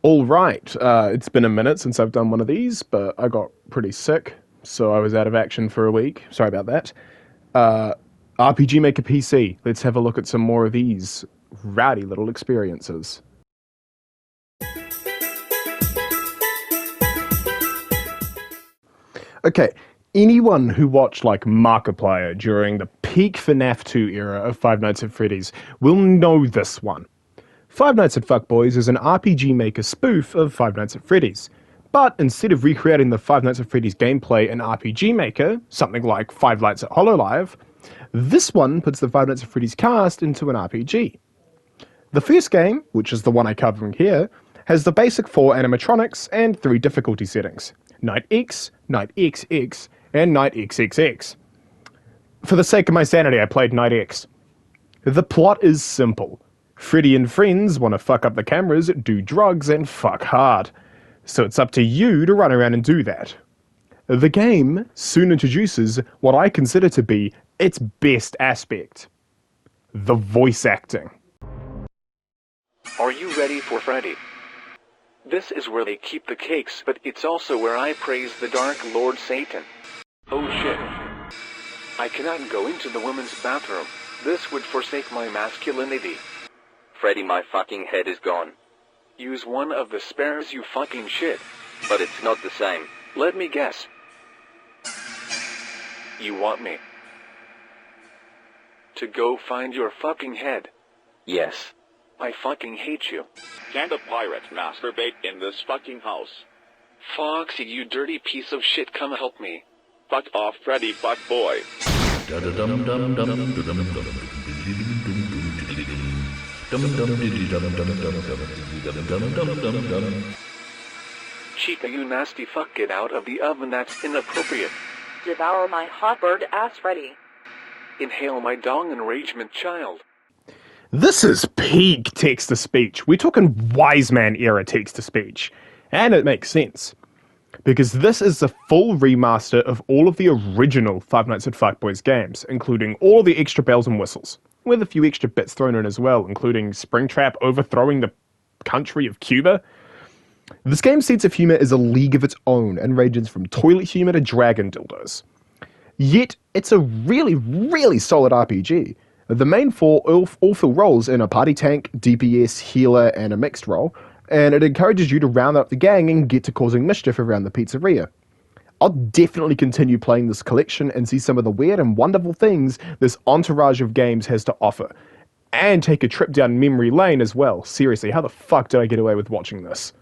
Alright, it's been a minute since I've done one of these, but I got pretty sick, so I was out of action for a week. Sorry about that. RPG Maker PC, let's have a look at some more of these rowdy little experiences. Okay, anyone who watched like Markiplier during the peak FNAF 2 era of Five Nights at Freddy's will know this one. Five Nights at Fuckboys is an RPG Maker spoof of Five Nights at Freddy's, but instead of recreating the Five Nights at Freddy's gameplay in RPG Maker, something like Five Nights at Hololive, this one puts the Five Nights at Freddy's cast into an RPG. The first game, which is the one I'm covering here, has the basic 4 animatronics and 3 difficulty settings: Night X, Night XX, and Night XXX. For the sake of my sanity, I played Night X. The plot is simple. Freddy and friends want to fuck up the cameras, do drugs, and fuck hard. So it's up to you to run around and do that. The game soon introduces what I consider to be its best aspect: the voice acting. Are you ready for Freddy? This is where they keep the cakes, but it's also where I praise the Dark Lord Satan. Oh shit. I cannot go into the women's bathroom. This would forsake my masculinity. Freddy, my fucking head is gone. Use one of the spares, you fucking shit. But it's not the same. Let me guess. You want me to go find your fucking head? Yes. I fucking hate you. Can the pirate masturbate in this fucking house? Foxy, you dirty piece of shit, come help me. Fuck off, Freddy, fuck boy. Chica, you nasty fuck, get out of the oven, that's inappropriate. Devour my hot bird ass, Freddy. Inhale my dong, enragement child. This is peak text-to-speech. We're talking wise man era text-to-speech. And it makes sense, because this is the full remaster of all of the original Five Nights at Fuckboys games, including all the extra bells and whistles, with a few extra bits thrown in as well, including Springtrap overthrowing the country of Cuba. This game's sense of humour is a league of its own and ranges from toilet humour to dragon dildos. Yet, it's a really, really solid RPG. The main 4 all fill roles in a party tank, DPS, healer, and a mixed role, and it encourages you to round up the gang and get to causing mischief around the pizzeria. I'll definitely continue playing this collection and see some of the weird and wonderful things this entourage of games has to offer. And take a trip down memory lane as well. Seriously, how the fuck did I get away with watching this?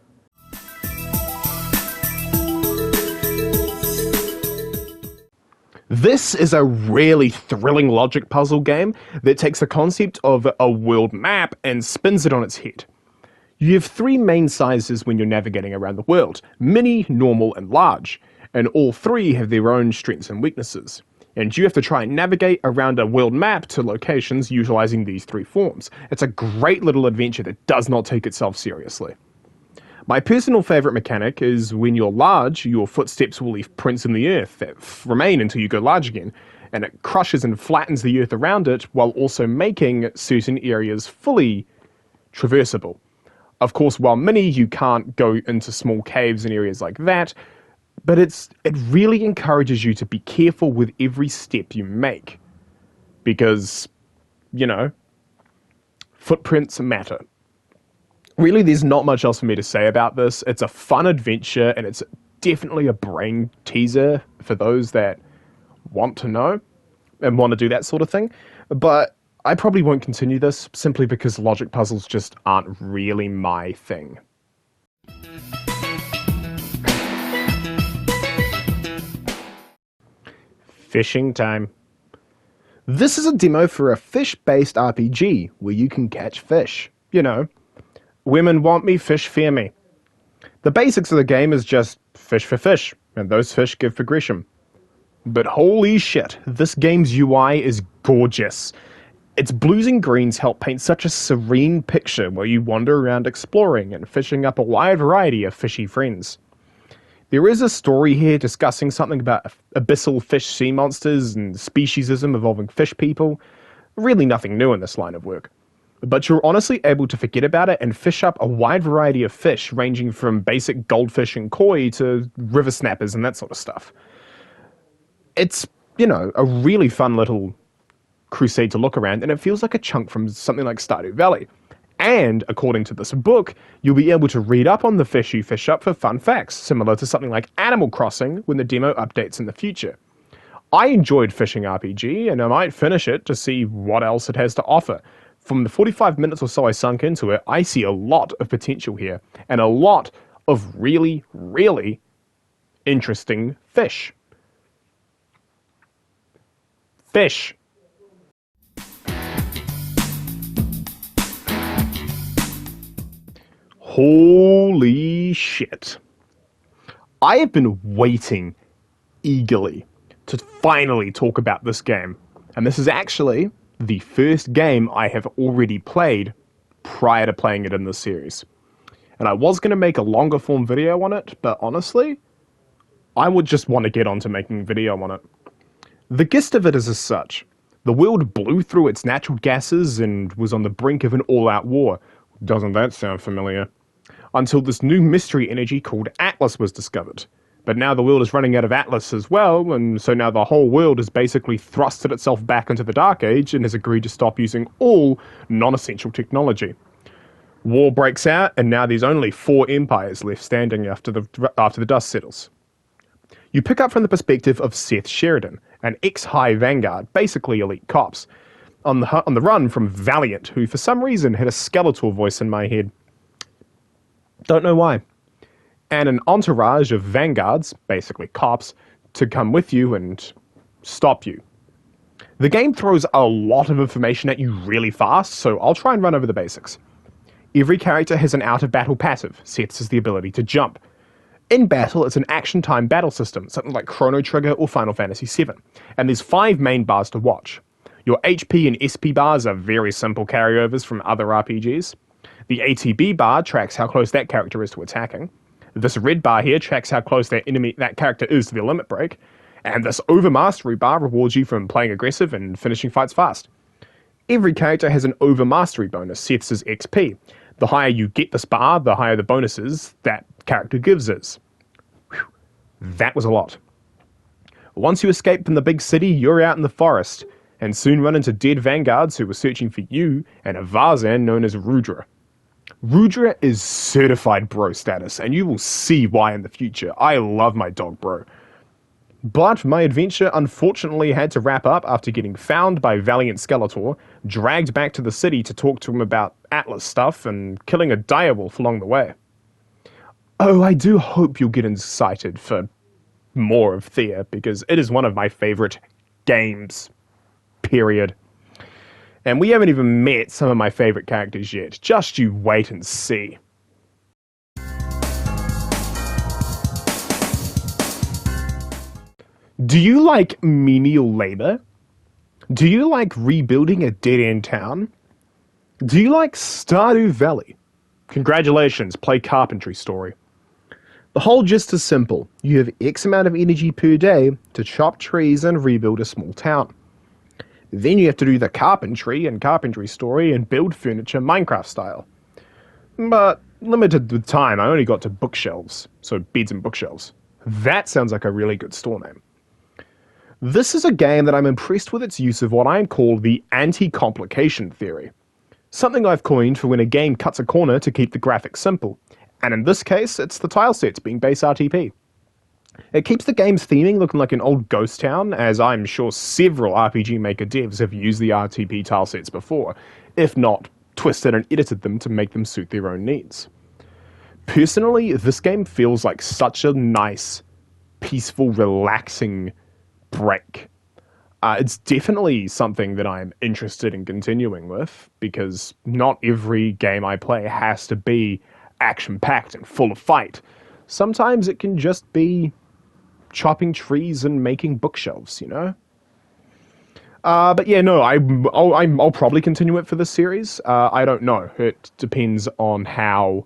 This is a really thrilling logic puzzle game that takes the concept of a world map and spins it on its head. You have 3 main sizes when you're navigating around the world: mini, normal, and large, and all 3 have their own strengths and weaknesses. And you have to try and navigate around a world map to locations utilizing these 3 forms. It's a great little adventure that does not take itself seriously. My personal favourite mechanic is when you're large, your footsteps will leave prints in the earth that remain until you go large again, and it crushes and flattens the earth around it while also making certain areas fully traversable. Of course, while mini, you can't go into small caves and areas like that, but it really encourages you to be careful with every step you make. Because, you know, footprints matter. Really, there's not much else for me to say about this. It's a fun adventure, and it's definitely a brain teaser for those that want to know and want to do that sort of thing. But I probably won't continue this, simply because logic puzzles just aren't really my thing. Fishing time. This is a demo for a fish-based RPG, where you can catch fish. You know, women want me, fish fear me. The basics of the game is just fish for fish, and those fish give progression. But holy shit, this game's UI is gorgeous. Its blues and greens help paint such a serene picture where you wander around exploring and fishing up a wide variety of fishy friends. There is a story here discussing something about abyssal fish sea monsters and speciesism involving fish people. Really nothing new in this line of work. But you're honestly able to forget about it and fish up a wide variety of fish, ranging from basic goldfish and koi to river snappers and that sort of stuff. It's, a really fun little crusade to look around, and it feels like a chunk from something like Stardew Valley. And, according to this book, you'll be able to read up on the fish you fish up for fun facts, similar to something like Animal Crossing when the demo updates in the future. I enjoyed Fishing RPG, and I might finish it to see what else it has to offer. From the 45 minutes or so I sunk into it, I see a lot of potential here, and a lot of really, really interesting fish. Fish. Holy shit. I have been waiting eagerly to finally talk about this game. And this is actually the first game I have already played prior to playing it in this series. And I was going to make a longer form video on it, but honestly, I would just want to get on to making video on it. The gist of it is as such. The world blew through its natural gases and was on the brink of an all-out war. Doesn't that sound familiar? Until this new mystery energy called Atlas was discovered. But now the world is running out of Atlas as well, and so now the whole world has basically thrusted itself back into the Dark Age and has agreed to stop using all non-essential technology. War breaks out, and now there's only 4 empires left standing after the dust settles. You pick up from the perspective of Seth Sheridan, an ex-high vanguard, basically elite cops, on the run from Valiant, who for some reason had a Skeletor voice in my head. Don't know why. And an entourage of vanguards, basically cops, to come with you and stop you. The game throws a lot of information at you really fast, so I'll try and run over the basics. Every character has an out-of-battle passive. Seth's is the ability to jump. In battle, it's an action-time battle system, something like Chrono Trigger or Final Fantasy VII, and there's 5 main bars to watch. Your HP and SP bars are very simple carryovers from other RPGs. The ATB bar tracks how close that character is to attacking. This red bar here tracks how close that character is to the limit break. And this overmastery bar rewards you from playing aggressive and finishing fights fast. Every character has an overmastery bonus, Seth's is XP. The higher you get this bar, the higher the bonuses that character gives is. Whew, that was a lot. Once you escape from the big city, you're out in the forest, and soon run into dead vanguards who were searching for you and a Varzan known as Rudra. Rudra is certified bro status, and you will see why in the future. I love my dog bro. But my adventure unfortunately had to wrap up after getting found by Valiant Skeletor, dragged back to the city to talk to him about Atlas stuff, and killing a direwolf along the way. Oh, I do hope you'll get excited for more of Thea, because it is one of my favorite games. Period. And we haven't even met some of my favorite characters yet. Just you wait and see. Do you like menial labor? Do you like rebuilding a dead-end town? Do you like Stardew Valley? Congratulations, play Carpentry Story. The whole gist is simple. You have X amount of energy per day to chop trees and rebuild a small town. Then you have to do the carpentry and Carpentry Story and build furniture Minecraft style. But limited with time, I only got to bookshelves, so beds and bookshelves. That sounds like a really good store name. This is a game that I'm impressed with its use of what I call the anti-complication theory. Something I've coined for when a game cuts a corner to keep the graphics simple. And in this case, it's the tile sets being base RTP. It keeps the game's theming looking like an old ghost town, as I'm sure several RPG Maker devs have used the RTP tile sets before, if not twisted and edited them to make them suit their own needs. Personally, this game feels like such a nice, peaceful, relaxing break. It's definitely something that I'm interested in continuing with, because not every game I play has to be action-packed and full of fight. Sometimes it can just be chopping trees and making bookshelves, you know? But yeah, no, I'll probably continue it for this series. I don't know. It depends on how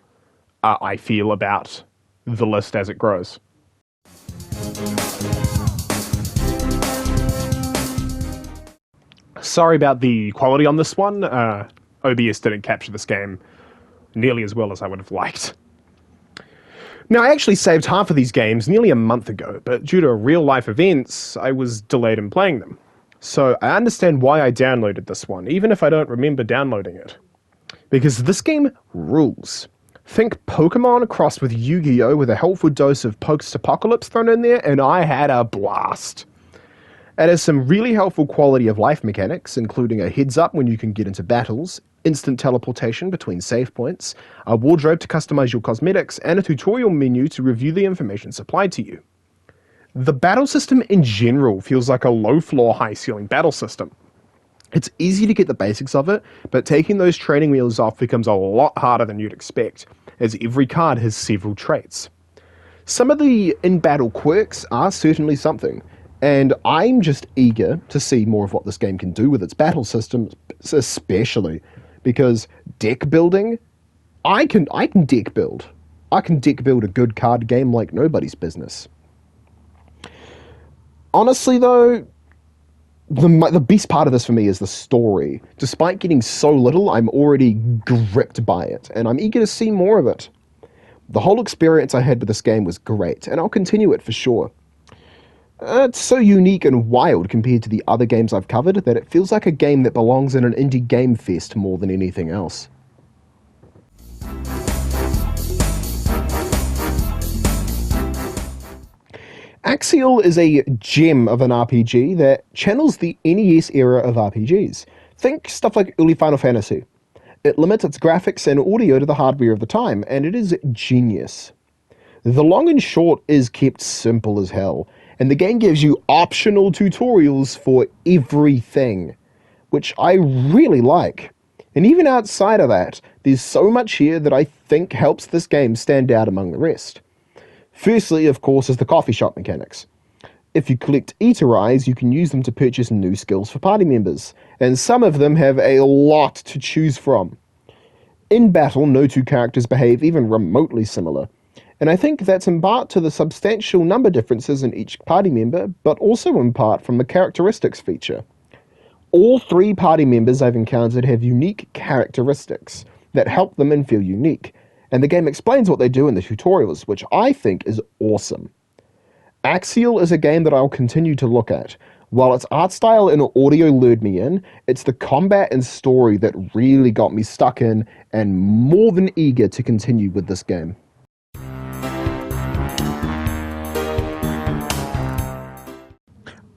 I feel about the list as it grows. Sorry about the quality on this one. OBS didn't capture this game nearly as well as I would have liked. Now, I actually saved half of these games nearly a month ago, but due to real-life events, I was delayed in playing them. So I understand why I downloaded this one, even if I don't remember downloading it. Because this game rules. Think Pokemon crossed with Yu-Gi-Oh! With a helpful dose of post-apocalypse thrown in there, and I had a blast. It has some really helpful quality of life mechanics, including a heads up when you can get into battles, instant teleportation between save points, a wardrobe to customize your cosmetics, and a tutorial menu to review the information supplied to you. The battle system in general feels like a low-floor, high-ceiling battle system. It's easy to get the basics of it, but taking those training wheels off becomes a lot harder than you'd expect, as every card has several traits. Some of the in-battle quirks are certainly something, and I'm just eager to see more of what this game can do with its battle systems, especially because deck building, I can deck build. I can deck build a good card game like nobody's business. Honestly though, the best part of this for me is the story. Despite getting so little, I'm already gripped by it, and I'm eager to see more of it. The whole experience I had with this game was great, and I'll continue it for sure. It's so unique and wild compared to the other games I've covered that it feels like a game that belongs in an indie game fest more than anything else. Axial is a gem of an RPG that channels the NES era of RPGs. Think stuff like early Final Fantasy. It limits its graphics and audio to the hardware of the time, and it is genius. The long and short is kept simple as hell, and the game gives you optional tutorials for everything, which I really like. And even outside of that, there's so much here that I think helps this game stand out among the rest. Firstly, of course, is the coffee shop mechanics. If you collect Eater Eyes, you can use them to purchase new skills for party members, and some of them have a lot to choose from. In battle, no two characters behave even remotely similar, and I think that's in part to the substantial number differences in each party member, but also in part from the characteristics feature. All 3 party members I've encountered have unique characteristics that help them and feel unique, and the game explains what they do in the tutorials, which I think is awesome. Axial is a game that I'll continue to look at. While its art style and audio lured me in, it's the combat and story that really got me stuck in and more than eager to continue with this game.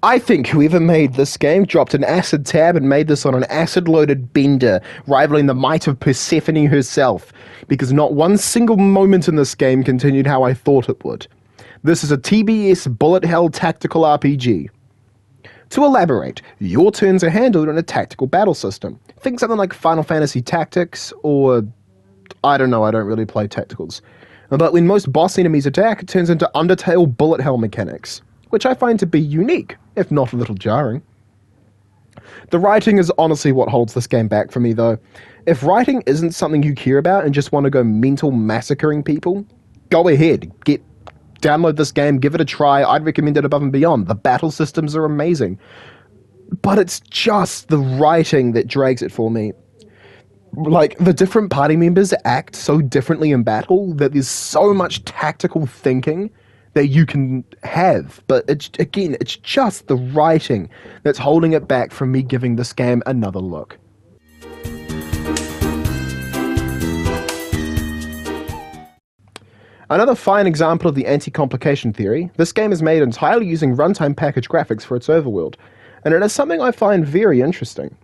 I think whoever made this game dropped an acid tab and made this on an acid-loaded bender, rivaling the might of Persephone herself, because not one single moment in this game continued how I thought it would. This is a TBS bullet hell tactical RPG. To elaborate, your turns are handled in a tactical battle system. Think something like Final Fantasy Tactics, or I don't know, I don't really play tacticals. But when most boss enemies attack, it turns into Undertale bullet hell mechanics, which I find to be unique, if not a little jarring. The writing is honestly what holds this game back for me though. If writing isn't something you care about and just want to go mental massacring people, go ahead, download this game, give it a try. I'd recommend it above and beyond. The battle systems are amazing. But it's just the writing that drags it for me. Like, the different party members act so differently in battle that there's so much tactical thinking that you can have, but it's just the writing that's holding it back from me giving this game another look. Another fine example of the anti-complication theory, this game is made entirely using runtime package graphics for its overworld, and it is something I find very interesting.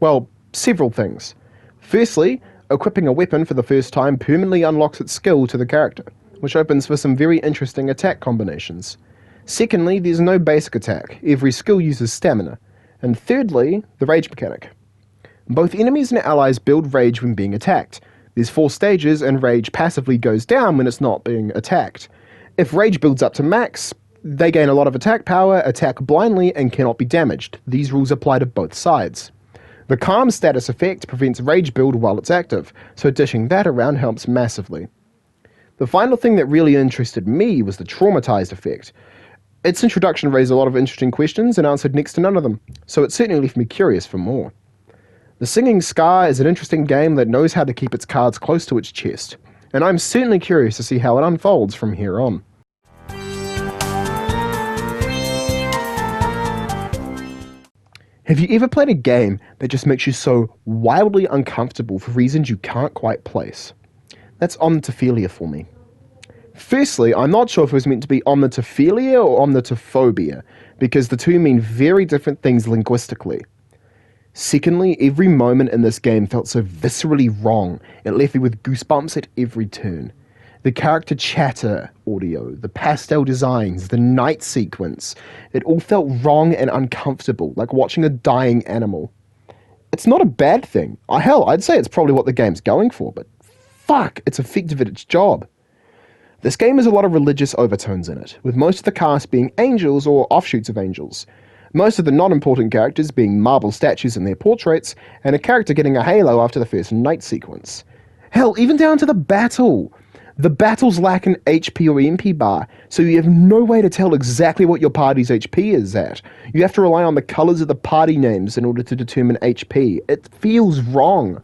Well, several things. Firstly, equipping a weapon for the first time permanently unlocks its skill to the character, which opens for some very interesting attack combinations. Secondly, there's no basic attack. Every skill uses stamina. And thirdly, the rage mechanic. Both enemies and allies build rage when being attacked. There's 4 stages, and rage passively goes down when it's not being attacked. If rage builds up to max, they gain a lot of attack power, attack blindly, and cannot be damaged. These rules apply to both sides. The calm status effect prevents rage build while it's active, so dishing that around helps massively. The final thing that really interested me was the traumatized effect. Its introduction raised a lot of interesting questions and answered next to none of them, so it certainly left me curious for more. The Singing Scar is an interesting game that knows how to keep its cards close to its chest, and I'm certainly curious to see how it unfolds from here on. Have you ever played a game that just makes you so wildly uncomfortable for reasons you can't quite place? That's omnitophilia for me. Firstly, I'm not sure if it was meant to be omnitophilia or omnitophobia, because the two mean very different things linguistically. Secondly, every moment in this game felt so viscerally wrong, it left me with goosebumps at every turn. The character chatter audio, the pastel designs, the night sequence, it all felt wrong and uncomfortable, like watching a dying animal. It's not a bad thing. Hell, I'd say it's probably what the game's going for, but fuck, it's effective at its job. This game has a lot of religious overtones in it, with most of the cast being angels or offshoots of angels. Most of the non-important characters being marble statues in their portraits, and a character getting a halo after the first night sequence. Hell, even down to the battle! The battles lack an HP or MP bar, so you have no way to tell exactly what your party's HP is at. You have to rely on the colours of the party names in order to determine HP. It feels wrong.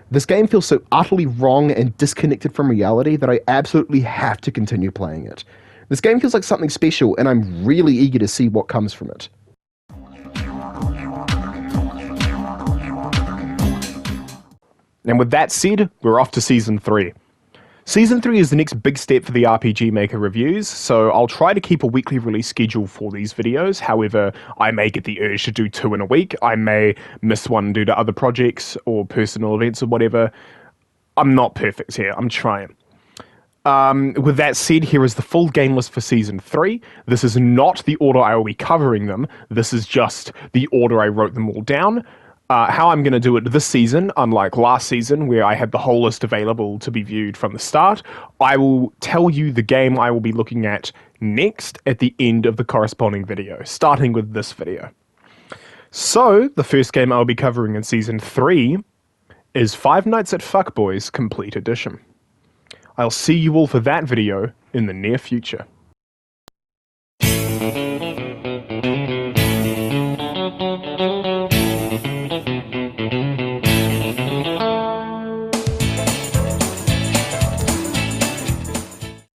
This game feels so utterly wrong and disconnected from reality that I absolutely have to continue playing it. This game feels like something special, and I'm really eager to see what comes from it. And with that said, we're off to Season 3. Season 3 is the next big step for the RPG Maker reviews, so I'll try to keep a weekly release schedule for these videos. However, I may get the urge to do 2 in a week. I may miss one due to other projects or personal events or whatever. I'm not perfect here. I'm trying. With that said, here is the full game list for Season 3. This is not the order I will be covering them. This is just the order I wrote them all down. How I'm going to do it this season, unlike last season where I had the whole list available to be viewed from the start, I will tell you the game I will be looking at next at the end of the corresponding video, starting with this video. So, the first game I'll be covering in Season 3 is Five Nights at Fuckboys Complete Edition. I'll see you all for that video in the near future.